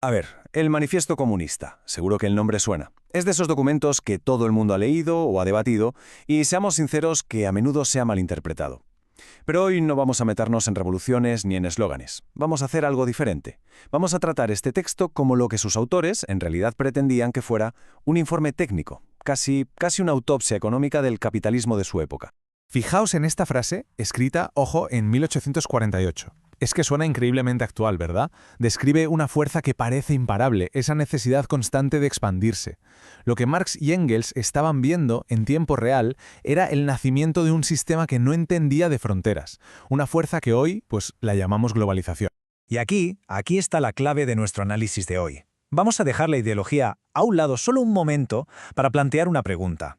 A ver, el Manifiesto Comunista, seguro que el nombre suena. Es de esos documentos que todo el mundo ha leído o ha debatido y seamos sinceros que a menudo se ha malinterpretado. Pero hoy no vamos a meternos en revoluciones ni en eslóganes. Vamos a hacer algo diferente. Vamos a tratar este texto como lo que sus autores en realidad pretendían que fuera un informe técnico, casi una autopsia económica del capitalismo de su época. Fijaos en esta frase, escrita, ojo, en 1848. Es que suena increíblemente actual, ¿verdad? Describe una fuerza que parece imparable, esa necesidad constante de expandirse. Lo que Marx y Engels estaban viendo en tiempo real era el nacimiento de un sistema que no entendía de fronteras, una fuerza que hoy, pues, la llamamos globalización. Y aquí está la clave de nuestro análisis de hoy. Vamos a dejar la ideología a un lado solo un momento para plantear una pregunta.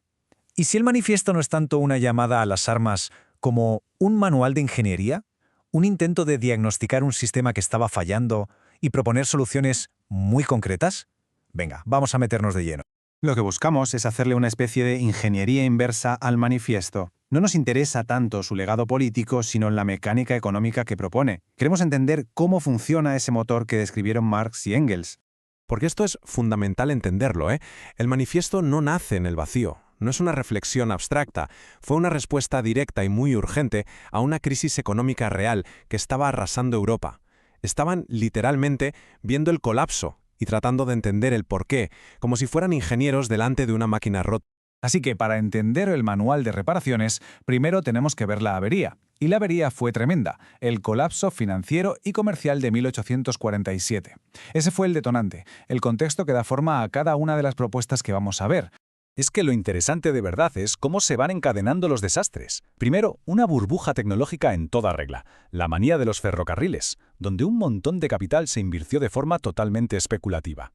¿Y si el manifiesto no es tanto una llamada a las armas como un manual de ingeniería? ¿Un intento de diagnosticar un sistema que estaba fallando y proponer soluciones muy concretas? Venga, vamos a meternos de lleno. Lo que buscamos es hacerle una especie de ingeniería inversa al manifiesto. No nos interesa tanto su legado político, sino la mecánica económica que propone. Queremos entender cómo funciona ese motor que describieron Marx y Engels. Porque esto es fundamental entenderlo, ¿eh? El manifiesto no nace en el vacío. No es una reflexión abstracta, fue una respuesta directa y muy urgente a una crisis económica real que estaba arrasando Europa. Estaban literalmente viendo el colapso y tratando de entender el porqué, como si fueran ingenieros delante de una máquina rota. Así que para entender el manual de reparaciones, primero tenemos que ver la avería. Y la avería fue tremenda, el colapso financiero y comercial de 1847. Ese fue el detonante, el contexto que da forma a cada una de las propuestas que vamos a ver. Es que lo interesante de verdad es cómo se van encadenando los desastres. Primero, una burbuja tecnológica en toda regla, la manía de los ferrocarriles, donde un montón de capital se invirtió de forma totalmente especulativa.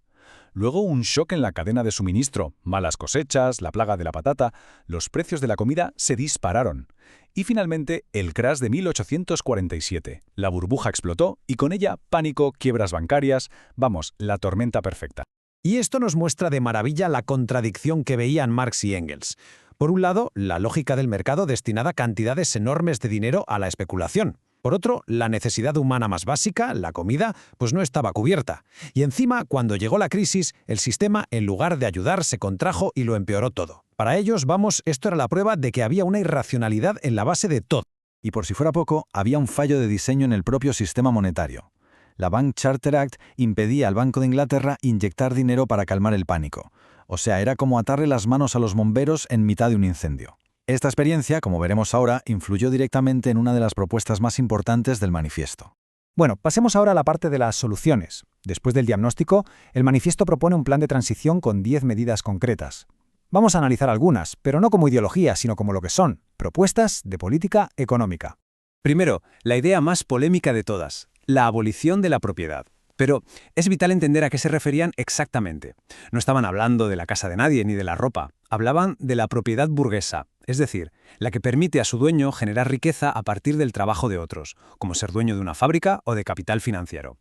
Luego un shock en la cadena de suministro, malas cosechas, la plaga de la patata, los precios de la comida se dispararon. Y finalmente, el crash de 1847. La burbuja explotó y con ella pánico, quiebras bancarias, vamos, la tormenta perfecta. Y esto nos muestra de maravilla la contradicción que veían Marx y Engels. Por un lado, la lógica del mercado destinada cantidades enormes de dinero a la especulación. Por otro, la necesidad humana más básica, la comida, pues no estaba cubierta. Y encima, cuando llegó la crisis, el sistema, en lugar de ayudar, se contrajo y lo empeoró todo. Para ellos, esto era la prueba de que había una irracionalidad en la base de todo. Y por si fuera poco, había un fallo de diseño en el propio sistema monetario. La Bank Charter Act impedía al Banco de Inglaterra inyectar dinero para calmar el pánico. O sea, era como atarle las manos a los bomberos en mitad de un incendio. Esta experiencia, como veremos ahora, influyó directamente en una de las propuestas más importantes del manifiesto. Bueno, pasemos ahora a la parte de las soluciones. Después del diagnóstico, el manifiesto propone un plan de transición con 10 medidas concretas. Vamos a analizar algunas, pero no como ideología, sino como lo que son, propuestas de política económica. Primero, la idea más polémica de todas, la abolición de la propiedad. Pero es vital entender a qué se referían exactamente. No estaban hablando de la casa de nadie ni de la ropa. Hablaban de la propiedad burguesa, es decir, la que permite a su dueño generar riqueza a partir del trabajo de otros, como ser dueño de una fábrica o de capital financiero.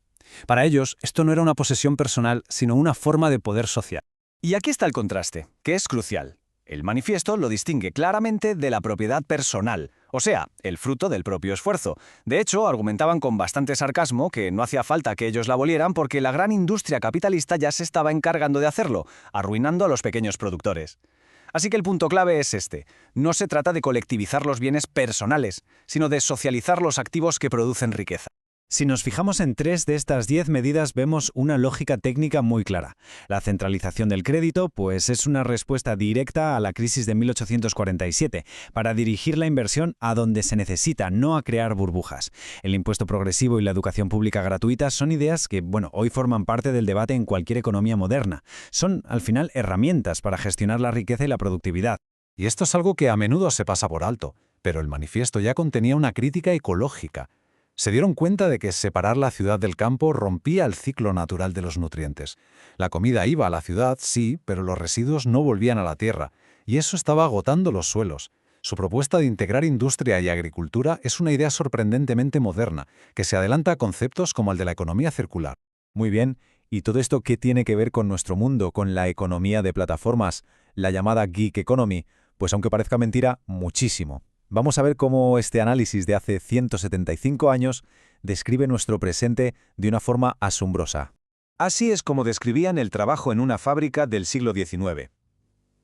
Para ellos, esto no era una posesión personal, sino una forma de poder social. Y aquí está el contraste, que es crucial. El manifiesto lo distingue claramente de la propiedad personal, o sea, el fruto del propio esfuerzo. De hecho, argumentaban con bastante sarcasmo que no hacía falta que ellos la abolieran porque la gran industria capitalista ya se estaba encargando de hacerlo, arruinando a los pequeños productores. Así que el punto clave es este. No se trata de colectivizar los bienes personales, sino de socializar los activos que producen riqueza. Si nos fijamos en 3 de estas 10 medidas, vemos una lógica técnica muy clara. La centralización del crédito, pues es una respuesta directa a la crisis de 1847, para dirigir la inversión a donde se necesita, no a crear burbujas. El impuesto progresivo y la educación pública gratuita son ideas que, hoy forman parte del debate en cualquier economía moderna. Son, al final, herramientas para gestionar la riqueza y la productividad. Y esto es algo que a menudo se pasa por alto, pero el manifiesto ya contenía una crítica ecológica. Se dieron cuenta de que separar la ciudad del campo rompía el ciclo natural de los nutrientes. La comida iba a la ciudad, sí, pero los residuos no volvían a la tierra, y eso estaba agotando los suelos. Su propuesta de integrar industria y agricultura es una idea sorprendentemente moderna, que se adelanta a conceptos como el de la economía circular. Muy bien, ¿y todo esto qué tiene que ver con nuestro mundo, con la economía de plataformas, la llamada gig economy? Pues aunque parezca mentira, muchísimo. Vamos a ver cómo este análisis de hace 175 años describe nuestro presente de una forma asombrosa. Así es como describían el trabajo en una fábrica del siglo XIX.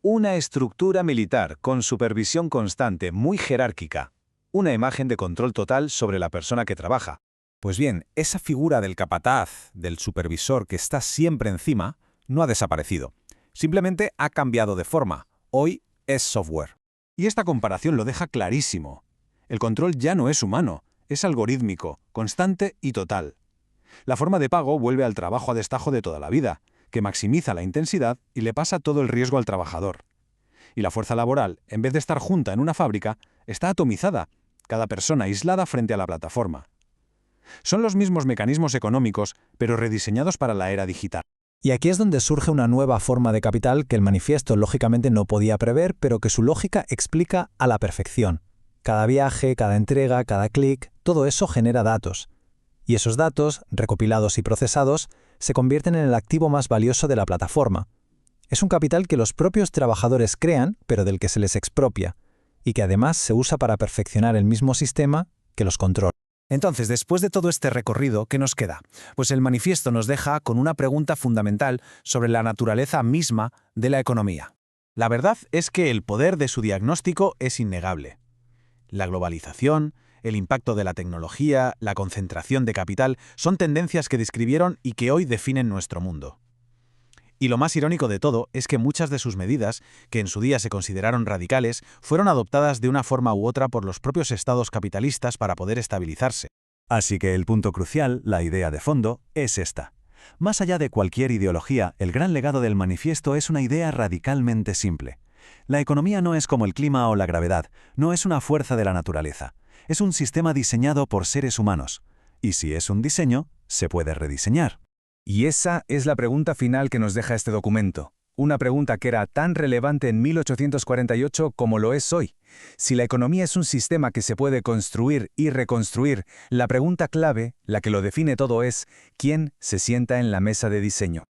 Una estructura militar con supervisión constante, muy jerárquica. Una imagen de control total sobre la persona que trabaja. Pues bien, esa figura del capataz, del supervisor que está siempre encima, no ha desaparecido. Simplemente ha cambiado de forma. Hoy es software. Y esta comparación lo deja clarísimo. El control ya no es humano, es algorítmico, constante y total. La forma de pago vuelve al trabajo a destajo de toda la vida, que maximiza la intensidad y le pasa todo el riesgo al trabajador. Y la fuerza laboral, en vez de estar junta en una fábrica, está atomizada, cada persona aislada frente a la plataforma. Son los mismos mecanismos económicos, pero rediseñados para la era digital. Y aquí es donde surge una nueva forma de capital que el manifiesto lógicamente no podía prever, pero que su lógica explica a la perfección. Cada viaje, cada entrega, cada clic, todo eso genera datos. Y esos datos, recopilados y procesados, se convierten en el activo más valioso de la plataforma. Es un capital que los propios trabajadores crean, pero del que se les expropia, y que además se usa para perfeccionar el mismo sistema que los controla. Entonces, después de todo este recorrido, ¿qué nos queda? Pues el manifiesto nos deja con una pregunta fundamental sobre la naturaleza misma de la economía. La verdad es que el poder de su diagnóstico es innegable. La globalización, el impacto de la tecnología, la concentración de capital, son tendencias que describieron y que hoy definen nuestro mundo. Y lo más irónico de todo es que muchas de sus medidas, que en su día se consideraron radicales, fueron adoptadas de una forma u otra por los propios estados capitalistas para poder estabilizarse. Así que el punto crucial, la idea de fondo, es esta. Más allá de cualquier ideología, el gran legado del manifiesto es una idea radicalmente simple. La economía no es como el clima o la gravedad, no es una fuerza de la naturaleza. Es un sistema diseñado por seres humanos. Y si es un diseño, se puede rediseñar. Y esa es la pregunta final que nos deja este documento. Una pregunta que era tan relevante en 1848 como lo es hoy. Si la economía es un sistema que se puede construir y reconstruir, la pregunta clave, la que lo define todo es ¿quién se sienta en la mesa de diseño?